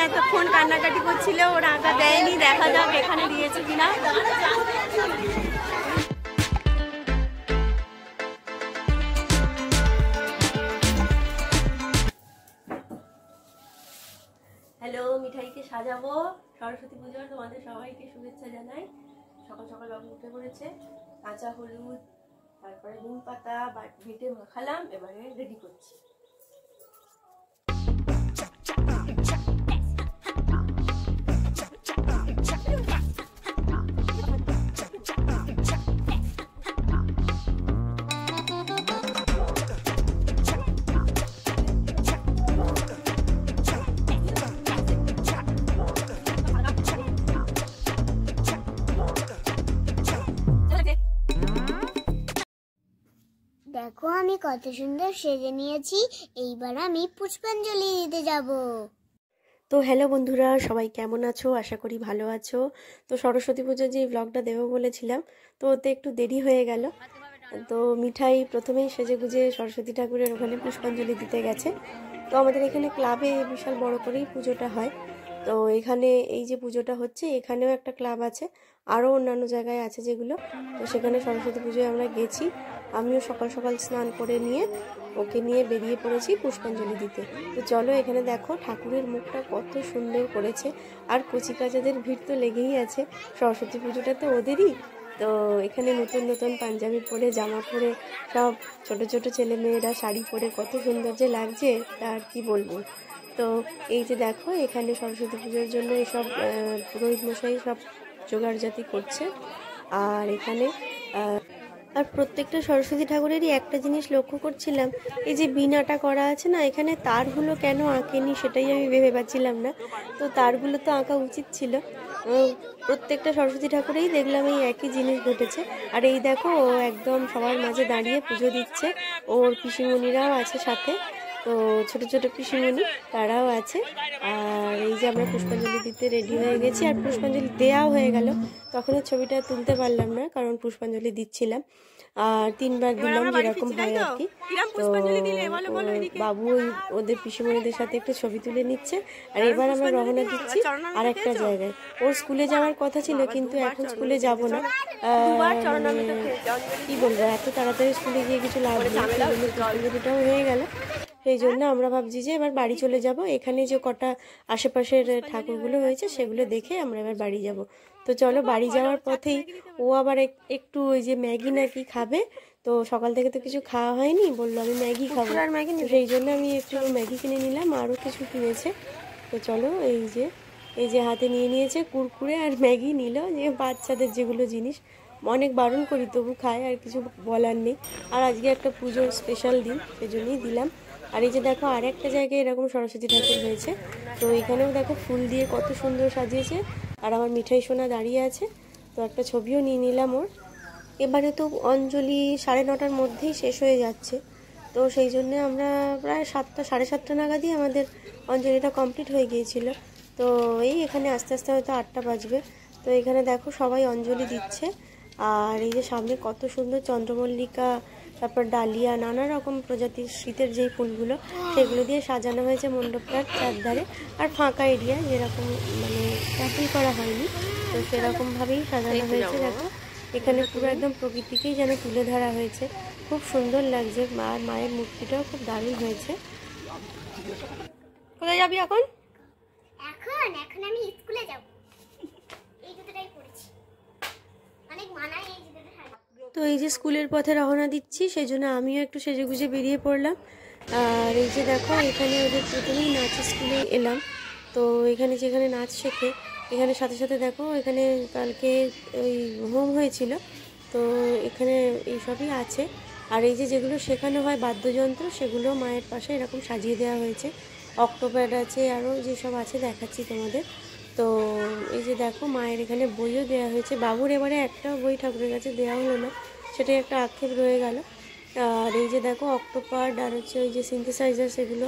এতক্ষণ কান্নাকাটি করছিল, ওর আঁকা দেয়নি, দেখা যাক এখানে দিয়েছে কিনা। হ্যালো, মিঠাইকে সাজাবো সরস্বতী পুজোর, তোমাদের সবাইকে শুভেচ্ছা জানাই। সকাল সকাল বাবু উঠে পড়েছে, কাঁচা হলুদ তারপরে নিম পাতা বেটে মাখালাম, এবারে রেডি করছি। দেখো আমি কত সুন্দর সেজে নিয়েছি, এইবার আমি পুষ্পাঞ্জলি দিতে যাব। তো হ্যালো বন্ধুরা, সবাই কেমন আছো? আশা করি ভালো আছো। তো সরস্বতী পুজোর যে ব্লগটা দেবো বলেছিলাম, তো ওতে একটু দেরি হয়ে গেল। তো মিঠাই প্রথমেই সেজে গুজে সরস্বতী ঠাকুরের ওখানে পুষ্পাঞ্জলি দিতে গেছে। তো আমাদের এখানে ক্লাবে বিশাল বড় করেই পুজোটা হয়। তো এখানে এই যে পুজোটা হচ্ছে, এখানেও একটা ক্লাব আছে, আরও অন্যান্য জায়গায় আছে যেগুলো। তো সেখানে সরস্বতী পুজোয় আমরা গেছি। আমিও সকাল সকাল স্নান করে নিয়ে ওকে নিয়ে বেরিয়ে পড়েছি পুষ্পাঞ্জলি দিতে। তো চলো, এখানে দেখো ঠাকুরের মুখটা কত সুন্দর করেছে, আর কচিকাচাদের ভিড় তো লেগেই আছে। সরস্বতী পুজোটা তো ওদেরই। তো এখানে নতুন নতুন পাঞ্জাবি পরে, জামা পরে, সব ছোট ছোট ছেলে মেয়েরা শাড়ি পরে কত সুন্দর যে লাগছে, তা আর কি বলবো। তো এই যে দেখো, এখানে সরস্বতী পুজোর জন্য এসব পুরোহিত মশাই সব জোগাড়জাতি করছে। আর এখানে আর প্রত্যেকটা সরস্বতী ঠাকুরেরই একটা জিনিস লক্ষ্য করছিলাম, এই যে বিনাটা করা আছে না, এখানে তারগুলো কেন আঁকেনি সেটাই আমি ভেবে পাচ্ছিলাম না। তো তারগুলো তো আঁকা উচিত ছিল। প্রত্যেকটা সরস্বতী ঠাকুরেই দেখলাম এই একই জিনিস ঘটেছে। আর এই দেখো, ও একদম সবার মাঝে দাঁড়িয়ে পুজো দিচ্ছে, ওর পিসিমণিরাও আছে সাথে। তো ছোট ছোট পিসিমণি তারাও আছে। আর এই যে আমরা পুষ্পাঞ্জলি দিতে রেডি হয়ে গেছি, আর পুষ্পাঞ্জলি দেওয়াও হয়ে গেল। তখন ছবিটা তুলতে পারলাম না, কারণ পুষ্পাঞ্জলি দিচ্ছিলাম। আর 3 বার দিলাম, যেরকম হয় আর কি। তো বাবু ওদের পিসিমণিদের সাথে একটু ছবি তুলে নিচ্ছে। আর এবার আমরা রওনা দিচ্ছি আর একটা জায়গায়। ওর স্কুলে যাওয়ার কথা ছিল, কিন্তু এখন স্কুলে যাব না। কি বলবো, এত তাড়াতাড়ি স্কুলে গিয়ে কিছু লাভ নেই, পুষ্পাঞ্জলিটাও হয়ে গেল। সেই জন্য আমরা ভাবছি যে এবার বাড়ি চলে যাব। এখানে যে কটা আশেপাশের ঠাকুরগুলো হয়েছে সেগুলো দেখে আমরা এবার বাড়ি যাব। তো চলো, বাড়ি যাওয়ার পথেই ও আবার একটু ওই যে ম্যাগি নাকি খাবে। তো সকাল থেকে তো কিছু খাওয়া হয়নি, বললো আমি ম্যাগি খাবো। আর ম্যাগি, সেই জন্য আমি একটু ম্যাগি কিনে নিলাম, আরও কিছু কিনেছে। তো চলো, এই যে হাতে নিয়ে নিয়েছে কুরকুরে আর ম্যাগি নিল, যে বাচ্চাদের যেগুলো জিনিস অনেক বারণ করি তবু খায়, আর কিছু বলার নেই। আর আজকে একটা পুজোর স্পেশাল দিন, সেজন্যই দিলাম। আর এই যে দেখো, আর একটা জায়গায় এরকম সরস্বতী ঠাকুর হয়েছে। তো এখানেও দেখো ফুল দিয়ে কত সুন্দর সাজিয়েছে। আর আমার মিঠাই সোনা দাঁড়িয়ে আছে, তো একটা ছবিও নিয়ে নিলাম ওর। এবারে তো অঞ্জলি 9:30টার মধ্যেই শেষ হয়ে যাচ্ছে। তো সেই জন্যে আমরা প্রায় 7টা, 7:30 নাগাদই আমাদের অঞ্জলিটা কমপ্লিট হয়ে গিয়েছিল। তো এই এখানে আস্তে আস্তে হয়তো 8টা বাজবে। তো এখানে দেখো সবাই অঞ্জলি দিচ্ছে। আর এই যে সামনে কত সুন্দর চন্দ্রমল্লিকা, তারপর ডালিয়া, নানা রকম প্রজাতির শীতের যেই ফুলগুলো, সেগুলো দিয়ে সাজানো হয়েছে মণ্ডপটার চারধারে। আর ফাঁকা এরিয়া, যেরকম মানে ক্যাম্পিং করা হয়নি, তো সেরকমভাবেই সাজানো হয়েছে। দেখো, এখানে পুরো একদম প্রকৃতিকেই যেন তুলে ধরা হয়েছে, খুব সুন্দর লাগছে। মায়ের মূর্তিটাও খুব দারুণ হয়েছে। কোথায় যাবি এখন? এখন আমি স্কুলে যাব। এই জুতোটাই পরেছি, অনেক মানায় এই জুতোটা। তো এই যে স্কুলের পথে রওনা দিচ্ছি, সেই জন্য আমিও একটু সেজেগুজে বেরিয়ে পড়লাম। আর এই যে দেখো, এখানে ওদের প্রথমেই নাচের স্কুলে এলাম। তো এখানে যেখানে নাচ শেখে, এখানে সাথে সাথে দেখো, এখানে কালকে ওই হোম হয়েছিল, তো এখানে এইসবই আছে। আর এই যে যেগুলো শেখানো হয় বাদ্যযন্ত্র, সেগুলো মায়ের পাশে এরকম সাজিয়ে দেওয়া হয়েছে। অক্টোপ্যাড আছে, আরও যেসব আছে দেখাচ্ছি তোমাদের। তো এই যে দেখো, মায়ের এখানে বইও দেওয়া হয়েছে। বাবুর এবারে একটা বই ঠাকুরের কাছে দেওয়া হলো না, সেটাই একটা আক্ষেপ রয়ে গেল। আর এই যে দেখো, অক্টোপ্যাড আর হচ্ছে ওই যে সিনথেসাইজার, সেগুলো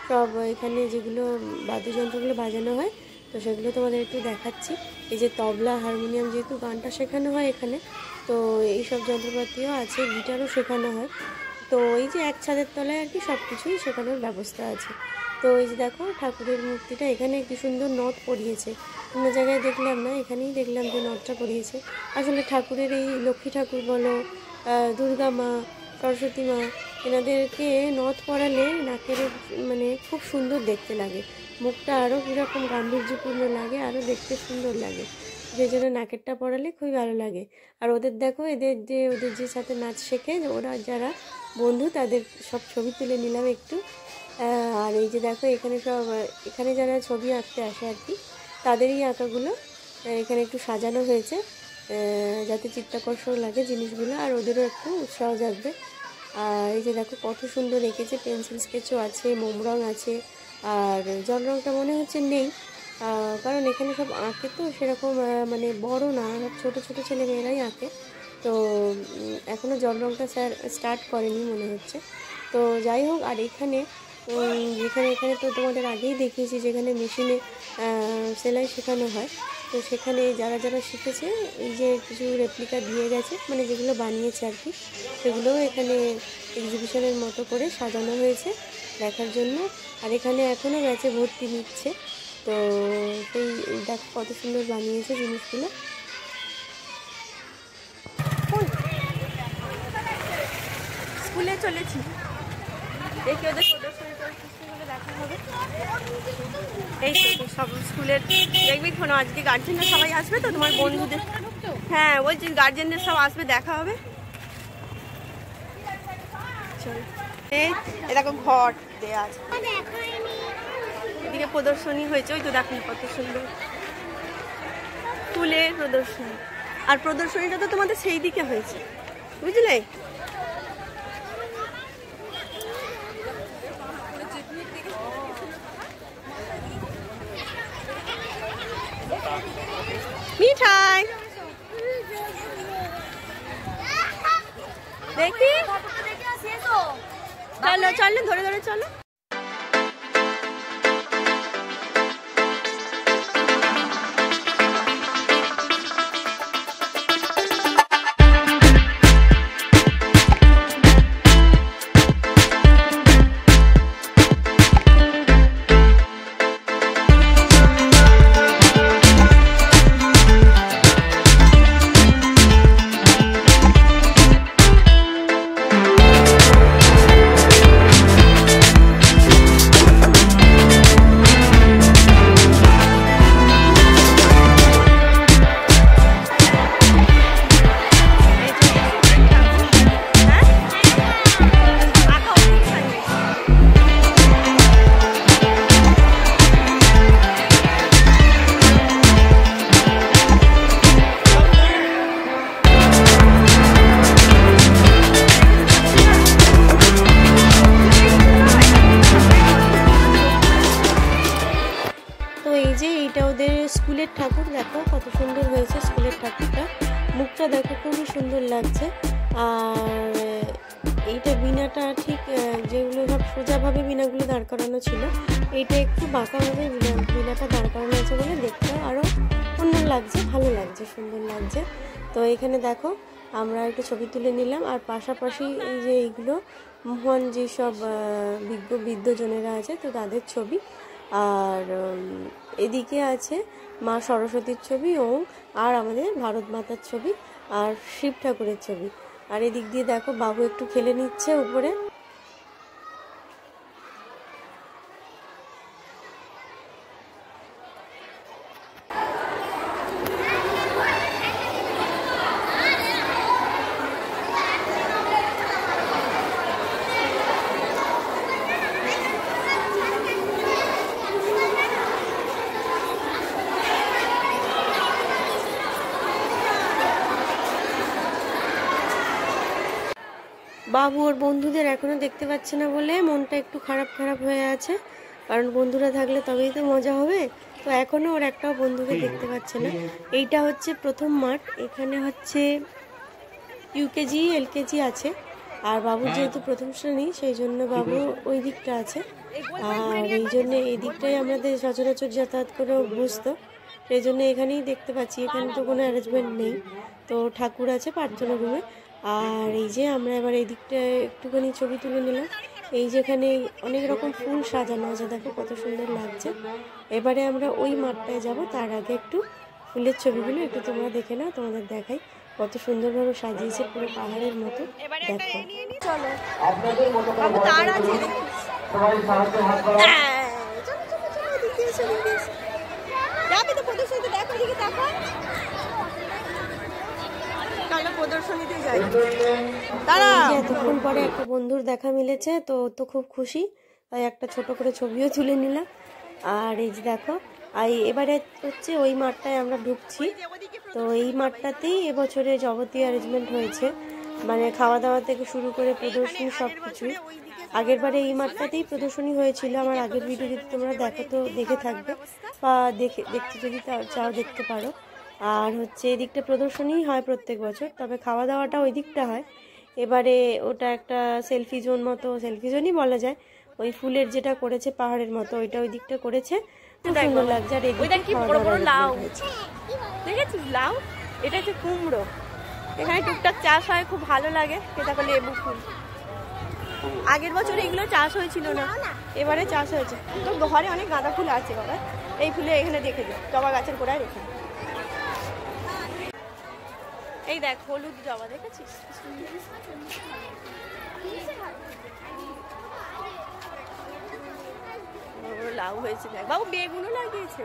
সব এখানে যেগুলো বাদ্যযন্ত্রগুলো বাজানো হয়, তো সেগুলো তোমাদের একটু দেখাচ্ছি। এই যে তবলা, হারমোনিয়াম, যেহেতু গানটা শেখানো হয় এখানে, তো এইসব যন্ত্রপাতিও আছে, গিটারও শেখানো হয়। তো এই যে এক ছাদের তলায় আর কি সব কিছুই শেখানোর ব্যবস্থা আছে। তো এই যে দেখো ঠাকুরের মূর্তিটা এখানে কি সুন্দর নথ পরিয়েছে, অন্য জায়গায় দেখলাম না, এখানেই দেখলাম যে নথটা পরিয়েছে। আসলে ঠাকুরের এই লক্ষ্মী ঠাকুর বলো, দুর্গা মা, সরস্বতী মা, এনাদেরকে নথ পরালে নাকের মানে খুব সুন্দর দেখতে লাগে, মুখটা আরও কীরকম গাম্ভীর্যপূর্ণ লাগে, আরও দেখতে সুন্দর লাগে, সেই জন্য নাকেরটা পরালে খুবই ভালো লাগে। আর ওদের দেখো, ওদের যে সাথে নাচ শেখে ওরা যারা বন্ধু, তাদের সব ছবি তুলে নিলাম একটু। আর এই যে দেখো এখানে সব, এখানে যারা ছবি আঁকতে আসে আর কি, তাদেরই আঁকাগুলো এখানে একটু সাজানো হয়েছে, যাতে চিত্তাকর্ষক লাগে জিনিসগুলো আর ওদেরও একটু উৎসাহ জাগবে। আর এই যে দেখো কত সুন্দর এঁকেছে, পেন্সিল স্কেচও আছে, মোম রং আছে, আর জল রংটা মনে হচ্ছে নেই, কারণ এখানে সব আঁকে তো সেরকম মানে বড় না, সব ছোটো ছোটো ছেলেমেয়েরাই আঁকে, তো এখনও জল রংটা স্টার্ট করেনি মনে হচ্ছে। তো যাই হোক, আর এখানে এখানে তো তোমাদের আগেই দেখিয়েছি যেখানে মেশিনে সেলাই শেখানো হয়, তো সেখানে যারা যারা শিখেছে এই যে কিছু রেপ্লিকা দিয়ে গেছে, মানে যেগুলো বানিয়েছে আর কি, সেগুলোও এখানে এক্সিবিশনের মতো করে সাজানো হয়েছে দেখার জন্য। আর এখানে এখনও ব্যাচে ভর্তি নিচ্ছে, তো সেই দেখ কত সুন্দর বানিয়েছে জিনিসগুলো। স্কুলে চলেছি, দেখি ওদের প্রদর্শনী দেখা হবে। এই তো সব স্কুলের দেখবি কোনো আজকে গার্জেনরা সবাই আসবে, তো তোমার বন্ধুদের, হ্যাঁ ওই যে গার্জেনদের সব আসবে, দেখা হবে। এই দেখো ঘর দেয়া আছে, এদিকে প্রদর্শনী হয়েছে, ওই তো দেখুন কত সুন্দর ফুলের প্রদর্শনী। আর প্রদর্শনীটা তো তোমাদের সেই দিকে হয়েছে, বুঝলে? মিঠাই দেখি, চলো চলো ধরে ধরে চলো। স্কুলের ঠাকুর দেখো কত সুন্দর হয়েছে, স্কুলের ঠাকুরটা মুখটা দেখো খুবই সুন্দর লাগছে। আর এইটা বিনাটা ঠিক যেগুলো সব সোজাভাবে বিনাগুলো দাঁড় করানো ছিল, এইটা একটু বাঁকাভাবে বিনাটা দাঁড় করানো আছে বলে দেখতে আরও অন্য লাগছে, ভালো লাগছে, সুন্দর লাগছে। তো এখানে দেখো আমরা একটু ছবি তুলে নিলাম, আর পাশাপাশি এই যে এইগুলো মহান যেসব বিদ্যজনেরা আছে তো তাদের ছবি, আর এদিকে আছে মা সরস্বতীর ছবি আর আমাদের ভারত মাতার ছবি আর শিব ঠাকুরের ছবি। আর এদিক দিয়ে দেখো বাবু একটু খেলে নিচ্ছে উপরে। বাবু ওর বন্ধুদের এখনো দেখতে পাচ্ছে না বলে মনটা একটু খারাপ খারাপ হয়ে আছে, কারণ বন্ধুরা থাকলে তবেই তো মজা হবে। তো এখনো ওর একটাও বন্ধুকে দেখতে পাচ্ছে না। এইটা হচ্ছে প্রথম মাঠ, এখানে হচ্ছে ইউকেজি এলকেজি আছে, আর বাবুর যেহেতু প্রথম শ্রেণী সেই জন্য বাবু ওই দিকটা আছে, আর এই জন্য এই দিকটাই আমাদের সচরাচর যাতায়াত করে অভ্যস্ত, সেই জন্য এখানেই দেখতে পাচ্ছি। এখানে তো কোনো অ্যারেঞ্জমেন্ট নেই, তো ঠাকুর আছে প্রার্থনা রুমে। আর এই যে আমরা এবার এই দিকটা একটুখানি ছবি তুলে নিলাম, এই যেখানে অনেক রকম ফুল সাজানো আছে, দেখো কত সুন্দর লাগছে। এবারে আমরা ওই মাঠটায় যাব, তার আগে একটু ফুলের ছবিগুলো একটু তোমরা দেখে নাও, তোমাদের দেখাই কত সুন্দরভাবে সাজিয়েছে পুরো পাহাড়ের মতো। দেখো এতক্ষণ পরে একটা বন্ধুর দেখা মিলেছে, তো তো খুব খুশি, তাই একটা ছোট করে ছবিও তুলে নিলাম। আর এই যে দেখো, এবারে হচ্ছে ওই মাঠটায় আমরা ঢুকছি। তো এই মাঠটাতেই এবছরে যাবতীয় অ্যারেঞ্জমেন্ট হয়েছে, মানে খাওয়া দাওয়া থেকে শুরু করে প্রদর্শনী সব কিছুই। আগের বারে এই মাঠটাতেই প্রদর্শনী হয়েছিল, আমার আগের ভিডিও যদি তোমরা দেখো তো দেখে থাকবে, বা দেখতে যদি চাও দেখতে পারো। আর হচ্ছে এদিকটা প্রদর্শনী হয় প্রত্যেক বছর, তবে খাওয়া দাওয়াটা ওই দিকটা হয়। এবারে ওটা একটা সেলফি জোন মতো, সেলফি জোনই বলা যায়। ওই ফুলের যেটা করেছে পাহাড়ের মতো, ওইটা ওই দিকটা করেছে, খুব সুন্দর লাগছে। আর এদিকে লাউ দেখেছিস, লাউ, এটা হচ্ছে কুমড়ো। এখানে টুকটাক চাষ হয়, খুব ভালো লাগে। এটা হলো লেবু ফুল। আগের বছর এগুলো চাষ হয়েছিল না, এবারে চাষ হয়েছে। তো ঘরে অনেক গাঁদা ফুল আছে বাবা, এই ফুলে এখানে রেখে দিই, জবা গাছের গোড়ায় রেখে দিই। এই দেখ হলুদ জবা, দেখেছিস? লাউ হয়েছে, দেখ বাবু, বেগুনও লাগিয়েছে।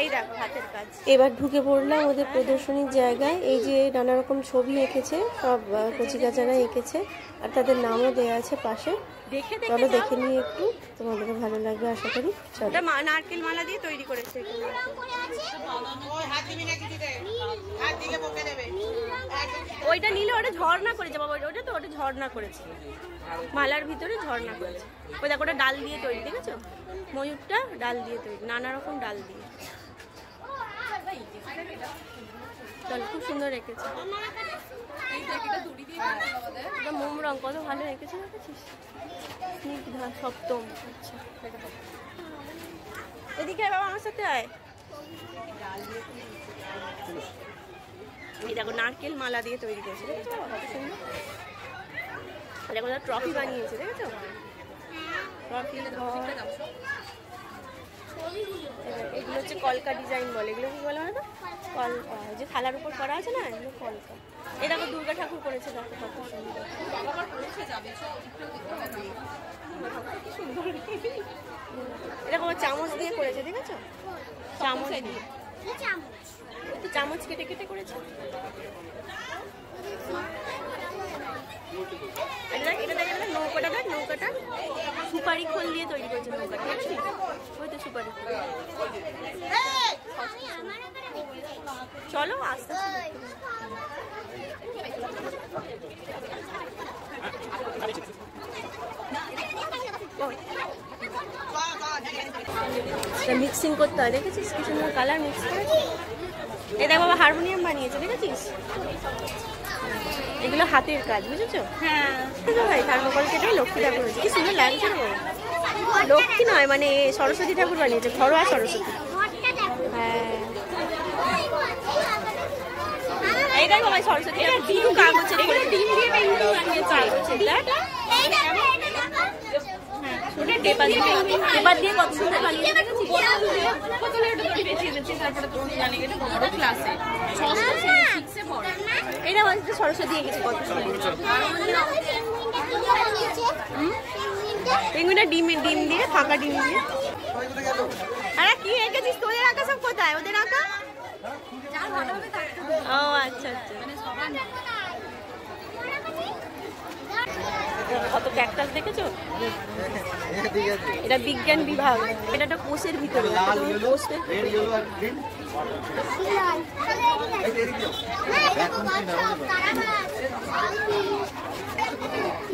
এই দেখো হাতের কাজ। এবার ঢুকে পড়লাম ওদের প্রদর্শনীর জায়গায়। এই যে নানা রকম ছবি এঁকেছে, সব কচিকাচারা এঁকেছে, আর তাদের নামও দেওয়া আছে পাশে। চলো দেখে নিই একটু, তোমাদেরও ভালো লাগবে আশা করি। চলো। নারকেল মালা দিয়ে তৈরি করেছে। ওইটা নিলে ওটা ঝর্ণা করেছে বাবা, ওটা তো ওটা ঝর্ণা করেছে, মালার ভিতরে ঝর্ণা করেছে। ওই দেখো ওটা ডাল দিয়ে তৈরি, দেখেছো? ময়ূরটা ডাল দিয়ে তৈরি, নানা রকম ডাল দিয়ে। চল, খুব সুন্দর রেখেছে। মোম রং কত ভালো রেখেছে, দেখেছিস? স্নিগ্ধা সপ্তম। আচ্ছা, এদিকে বাবা আমার সাথে আয়। এই দেখো নারকেল মালা দিয়ে তৈরি করেছে, দেখেছো কত সুন্দর। দেখো ট্রফি বানিয়েছে, দেখেছো? ট্রফি, এগুলো হচ্ছে কলকা ডিজাইন বলে। এগুলো কি বলে না, কলকা, যে থালার উপর করা আছে না, এগুলো কলকা। এই দেখো দুর্গা ঠাকুর করেছে, দেখো কত সুন্দর। এরকম চামচ দিয়ে করেছে, দেখেছো? চামচ দিয়ে, চামচ কেটে কেটে করেছে। নৌকাটা দেখ, নৌকাটা সুপারি খোল দিয়ে তৈরি করেছে নৌকাটা, দেখছিস? ওই তো সুপারি খোল। চলো আস্তে আস্তে। মিক্সিং করতে হয়, দেখেছিস কি সুন্দর কালার মিক্স করেছে। এই দেখ বাবা হারমোনিয়াম বানিয়েছে, দেখেছিস? এগুলো হাতের কাজ, বুঝেছো? হ্যাঁ ভাই, থার্মোকল কেটে লক্ষ্মী ঠাকুর হয়েছে, কি সুন্দর লাগছে। লক্ষ্মী নয়, মানে সরস্বতী ঠাকুর বানিয়েছে, ঘরোয়া সরস্বতী। হ্যাঁ, এই দেখো ভাই সরস্বতী ঠাকুর কাগজের ডিম দিয়ে পেপার দিয়ে কত সুন্দর বানিয়েছে। এটা বলছে সরস্বতী এঁকেছে, কত সুন্দর। পেঙ্গুইনটা ডিম দিয়ে, ফাঁকা ডিম দিয়ে। আরে কি এঁকেছিস? তোদের আঁকা সব কোথায়? ওদের আঁকা? ও আচ্ছা আচ্ছা। কত ক্যাকটাস দেখেছো? এটা বিজ্ঞান বিভাগ, এটা একটা কোষের ভিতরে।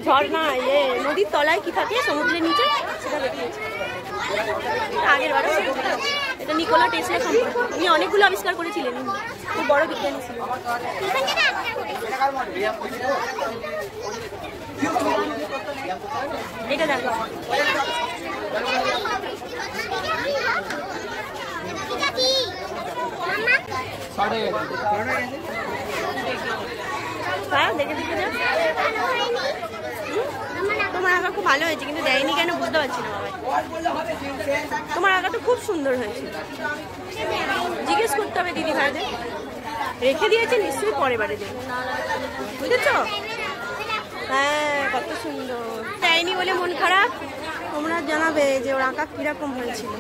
ঝর্ণা, নদীর তলায় কি থাকে, সমুদ্রের নিচে, সেটা দেখিয়েছে আগের বারে। এটা নিকোলা টেসলা সম্পর্কে, উনি অনেকগুলো আবিষ্কার করেছিলেন, খুব বড় বিজ্ঞানী ছিলেন। এটা দেখো, হ্যাঁ দেখে দেখে ভালো হয়েছে, কিন্তু দেয়নি কেন বুঝতে পারছি না বাবা। তোমার আঁকা তো খুব সুন্দর হয়েছে, জিজ্ঞেস করতে হবে দিদি ভাইদের। রেখে দিয়েছে নিশ্চয়ই, পরে বারে দেবে, বুঝেছ? হ্যাঁ, কত সুন্দর। দেয়নি বলে মন খারাপ, তোমরা জানাবে যে ওর আঁকা কিরকম হয়েছিল।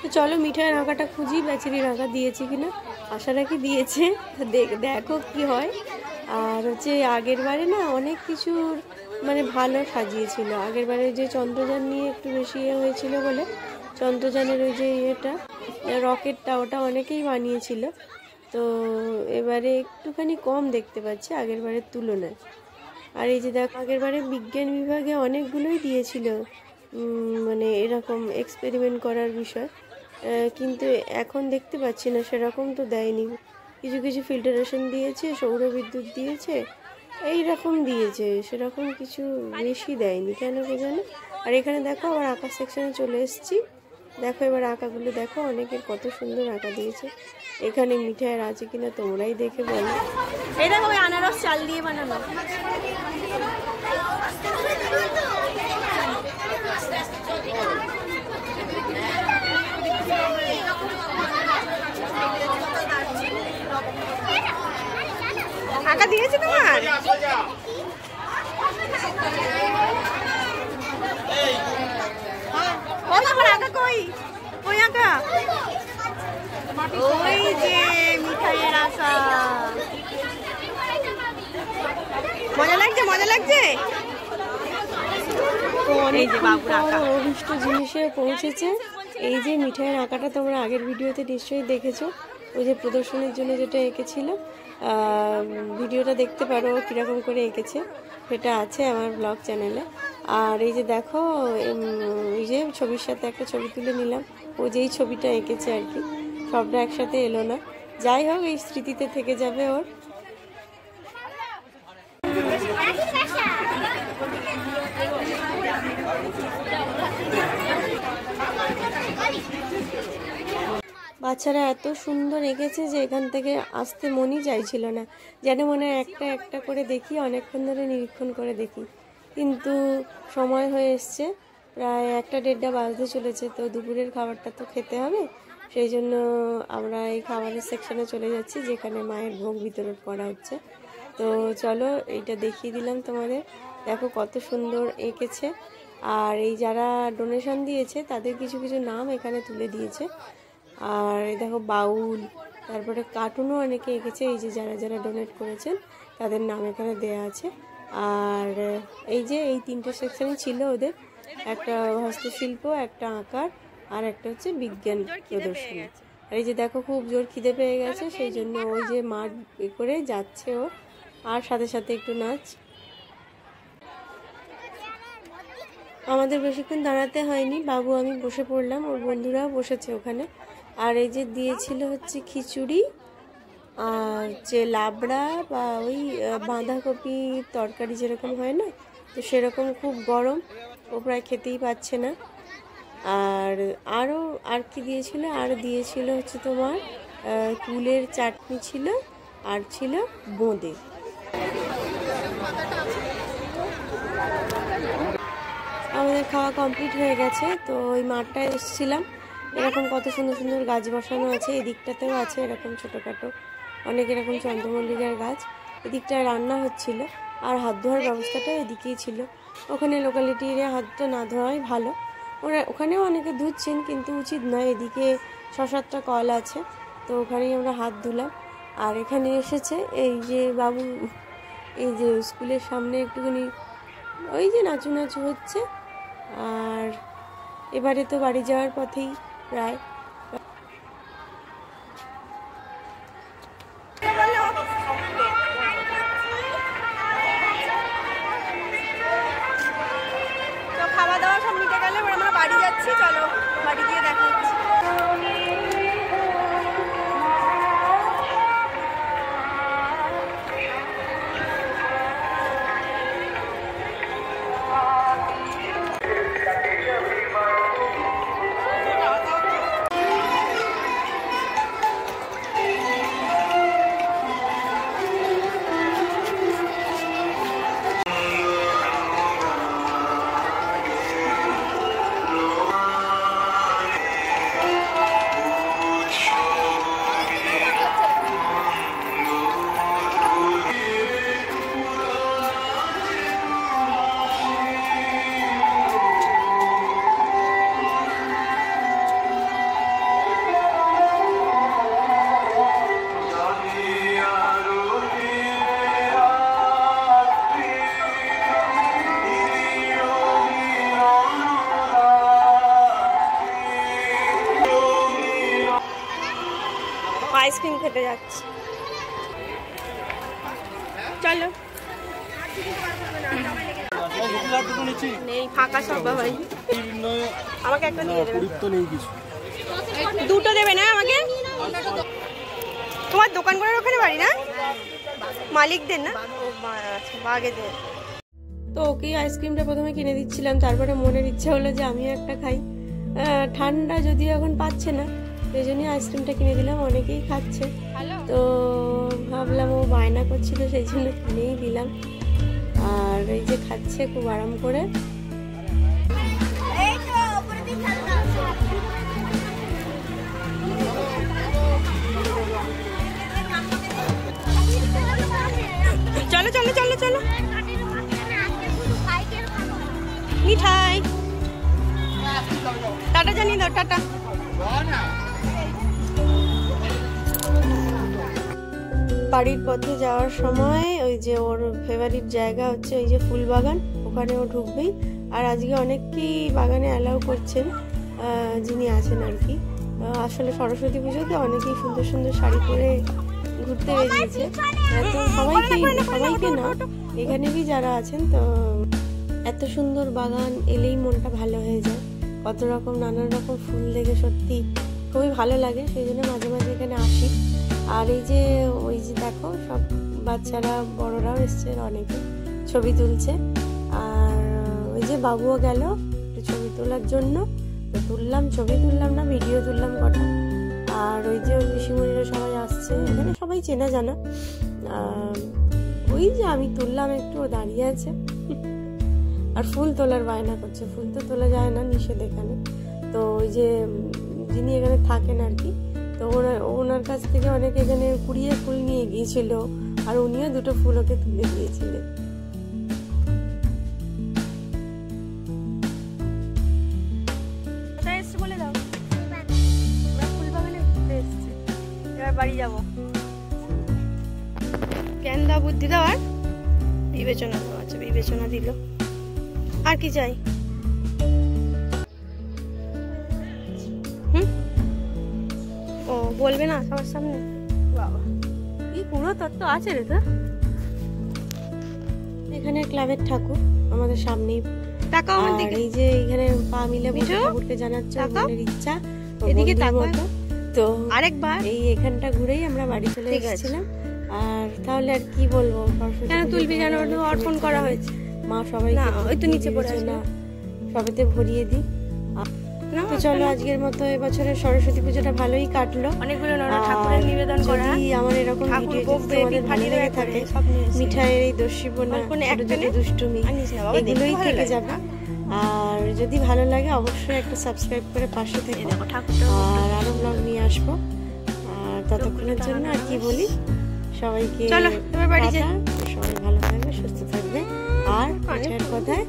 তো চলো মিঠাইয়ের আঁকাটা খুঁজি, বেচারির আঁকা দিয়েছে কিনা। আশা রাখি দিয়েছে, তো দেখো কি হয়। আর হচ্ছে আগের বারে না অনেক কিছুর মানে ভালো সাজিয়েছিল। আগের বারে যে চন্দ্রযান নিয়ে একটু বেশি হয়েছিল বলে, চন্দ্রযানের ওই যে ইয়েটা রকেটটা, ওটা অনেকেই বানিয়েছিল। তো এবারে একটুখানি কম দেখতে পাচ্ছি আগের বারের তুলনায়। আর এই যে দেখো আগের বারে বিজ্ঞান বিভাগে অনেকগুলোই দিয়েছিল মানে এরকম এক্সপেরিমেন্ট করার বিষয়, কিন্তু এখন দেখতে পাচ্ছি না সেরকম তো দেয়নি। কিছু কিছু ফিল্টারেশন দিয়েছে, সৌর বিদ্যুৎ দিয়েছে, এই রকম দিয়েছে, সেরকম কিছু বেশি দেয়নি কেন কে জানে। আর এখানে দেখো আবার আঁকা সেকশনে চলে এসেছি। দেখো এবার আঁকাগুলো দেখো, অনেকের কত সুন্দর আঁকা দিয়েছে। এখানে মিঠাইয়ের আছে কিনা তোমরাই দেখে বলো। এই দেখো ওই আনারস চাল দিয়ে বানানো। আঁকা দিয়েছে তোমার? ওই তোমার আঁকা কই? কই আঁকা? ওই যে মিঠাইয়ের আঁকা। মজা লাগছে, মজা লাগছে। এই যে বাবুর আঁকা অভিষ্ট জিনিসে পৌঁছেছে। এই যে মিঠাইয়ের আঁকাটা তোমরা আগের ভিডিওতে নিশ্চয়ই দেখেছো, ওই যে প্রদর্শনীর জন্য যেটা এঁকেছিল, ভিডিওটা দেখতে পারো কীরকম করে এঁকেছে, সেটা আছে আমার ব্লগ চ্যানেলে। আর এই যে দেখো এই যে ছবির সাথে একটা ছবি তুলে নিলাম, ও যেই ছবিটা এঁকেছে আর কি, সবটা একসাথে এলো না। যাই হোক, এই স্মৃতিতে থেকে যাবে ওর। বাচ্চারা এত সুন্দর এঁকেছে যে এখান থেকে আসতে মনই চাইছিল না, যেন মনে হয় একটা একটা করে দেখি, অনেকক্ষণ ধরে নিরীক্ষণ করে দেখি। কিন্তু সময় হয়ে এসছে, প্রায় 1-1:30 বাজতে চলেছে, তো দুপুরের খাবারটা তো খেতে হবে। সেই জন্য আমরা এই খাবারের সেকশনে চলে যাচ্ছি, যেখানে মায়ের ভোগ বিতরণ করা হচ্ছে। তো চলো এইটা দেখিয়ে দিলাম তোমাদের। দেখো কত সুন্দর এঁকেছে। আর এই যারা ডোনেশন দিয়েছে তাদের কিছু কিছু নাম এখানে তুলে দিয়েছে। আর দেখো বাউল, তারপরে কার্টুনও অনেকে এঁকেছে, এই যে যারা যারা ডোনেট করেছেন তাদের নাম এখানে দেয়া আছে। আর এই যে এই 3টে সেকশনই ছিল ওদের, একটা হস্তশিল্প, একটা আঁকার, আর একটা হচ্ছে বিজ্ঞান প্রদর্শনী। আর এই যে দেখো খুব জোর খিদে পেয়ে গেছে, সেই জন্য ওই যে মাঠ করে যাচ্ছে ও, আর সাথে সাথে একটু নাচ। আমাদের বেশিক্ষণ দাঁড়াতে হয়নি, বাবু আমি বসে পড়লাম, ওর বন্ধুরাও বসেছে ওখানে। আর এই যে দিয়েছিল হচ্ছে খিচুড়ি, আর যে লাবড়া বা ওই বাঁধাকপি তরকারি যেরকম হয় না, তো সেরকম খুব গরম, ও প্রায় খেতেই পাচ্ছে না। আর কি দিয়েছিল, আর দিয়েছিল হচ্ছে তোমার কুলের চাটনি ছিল, আর ছিল বোঁদে। আমাদের খাওয়া কমপ্লিট হয়ে গেছে, তো ওই মাঠটায় এসেছিলাম। এরকম কত সুন্দর সুন্দর গাছ বসানো আছে, এদিকটাতেও আছে এরকম ছোটোখাটো অনেক এরকম চন্দ্রমল্লিকার গাছ। এদিকটায় রান্না হচ্ছিল, আর হাত ধোয়ার ব্যবস্থাটা এদিকেই ছিল। ওখানে লোকালিটির হাত তো না ধোয়াই ভালো, ওখানেও অনেকে ধুচ্ছেন, কিন্তু উচিত নয়। এদিকে 6-7টা কল আছে, তো ওখানেই আমরা হাত ধুলাম। আর এখানে এসেছে এই যে বাবু, এই যে স্কুলের সামনে একটুখানি ওই যে নাচু নাচু হচ্ছে। আর এবারে তো বাড়ি যাওয়ার পথেই প্রায়। খাওয়া দাওয়া সব মিটে গেলে আমরা বাড়ি যাচ্ছি, চলো বাড়ি গিয়ে দেখা হচ্ছে। আইসক্রিম খেতে যাচ্ছি। চলো নেই, ফাঁকা সব ভাই। আমাকে একটা দিয়ে দেবে। দুটো দেবে না আমাকে? তোমার দোকান করার ওখানে বাড়ি না? মালিকদের না? আচ্ছা, বাগেদের। তো ওকেই আইসক্রিমটা প্রথমে কিনে দিচ্ছিলাম, তারপরে মনের ইচ্ছা হলো যে আমিও একটা খাই। ঠান্ডা যদিও এখন পাচ্ছে না, সেই জন্যই আইসক্রিমটা কিনে দিলাম, অনেকেই খাচ্ছে। তো ভাবলাম ও বায়না করছিল, সেই জন্য কিনেই দিলাম। আর এই যে খাচ্ছে খুব আরাম করে। চলো চলো চলো চলো, মিঠাই টাটা জানিয়ে দাও, টাটা। বাড়ির পথে যাওয়ার সময় ওই যে ওর ফেভারিট জায়গা হচ্ছে ওই যে ফুল বাগান, ওখানে ও ঢুকবেই। আর আজকে অনেককেই বাগানে অ্যালাউ করছেন, যিনি আছেন আর কি। আসলে সরস্বতী পুজোতে অনেকেই সুন্দর সুন্দর শাড়ি পরে ঘুরতে বেরিয়েছে। তো সবাইকে না, এখানেরই যারা আছেন, তো এত সুন্দর বাগান এলেই মনটা ভালো হয়ে যায়। কত রকম নানান রকম ফুল দেখে সত্যি খুবই ভালো লাগে, সেই জন্য মাঝে মাঝে এখানে আসি। আর এই যে ওই যে দেখো সব বাচ্চারা বড়রাও এসছে, অনেকে ছবি তুলছে। আর ওই যে বাবুও গেল একটু ছবি তোলার জন্য, তো ছবি তুললাম না, ভিডিও তুললাম কটা। আর ওই যে পিসিমণিরা সবাই আসছে, এখানে সবাই চেনা জানা। ওই যে আমি তুললাম একটু, ও দাঁড়িয়ে আছে আর ফুল তোলার বায়না করছে। ফুল তো তোলা যায় না, নিষেধ এখানে। তো ওই যে যিনি এখানে থাকেন আর কি, তো ওনার কাছ থেকে অনেকে এখানে কুড়িয়ে ফুল নিয়ে গিয়েছিল, আর উনিও দুটো ফুল ওকে তুলে দিয়েছিলেন। কোথায় এসছে বলে দাও। আমরা ফুলবাগানে ঘুরতে এসছি, এবার বাড়ি যাবো। জ্ঞান দাও, বুদ্ধি দাও, আর বিবেচনা দাও। আচ্ছা, বিবেচনা দিল। আর কি চাই? ও বলবে না সবার সামনে? বাবা, কি পুরো তত্ত্ব আছে রে। তো এখানে ক্লাবের ঠাকুর আমাদের সামনেই। টাকা আমার দিকে। এই যে এখানে পা মিলে বসে ঠাকুরকে জানাচ্ছে মনের ইচ্ছা, এদিকে তাকাও তো আরেকবার। এই এখানটা ঘুরেই আমরা বাড়ি চলে এসেছিলাম। আর তাহলে আর কি বলবো, কেন তুলবি? যেন অর্পণ করা হয়েছে। মা সবাই ওই তো নিচে পড়ে আছে না, সবেতে ভরিয়ে দিই। তো চলো, আজকের মতো এবছরের সরস্বতী পুজোটা ভালোই কাটলো। অনেকগুলো ঠাকুরের নিবেদন করা। যদি আমার এরকম ভিডিও তোমাদের ভালো লেগে থাকে, মিঠাইয়ের এই দস্যিপনা, দুষ্টুমি, এগুলোই থেকে যাবে। আর যদি ভালো লাগে অবশ্যই একটা সাবস্ক্রাইব করে পাশে থেকে। আর আরো ব্লগ নিয়ে আসবো। আর ততক্ষণের জন্য আর কি বলি, সবাইকে সবাই ভালো থাকবে, সুস্থ থাকবে, আর পাঁচের কথায়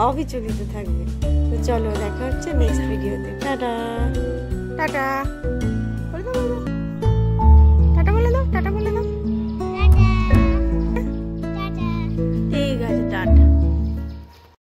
অবিচলিত থাকবে। তো চলো, দেখা হচ্ছে নেক্সট ভিডিওতে। Tata tata.